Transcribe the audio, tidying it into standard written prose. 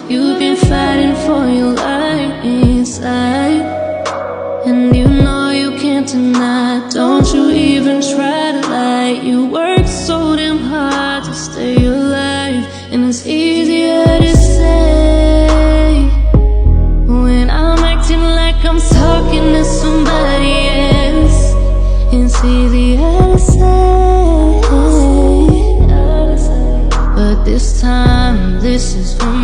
You've been fighting for your life inside, and you know you can't deny. Don't you even try to lie. You work so damn hard to stay alive, and it's easier to say when I'm acting like I'm talking to somebody else. It's easier to say, but this time this is for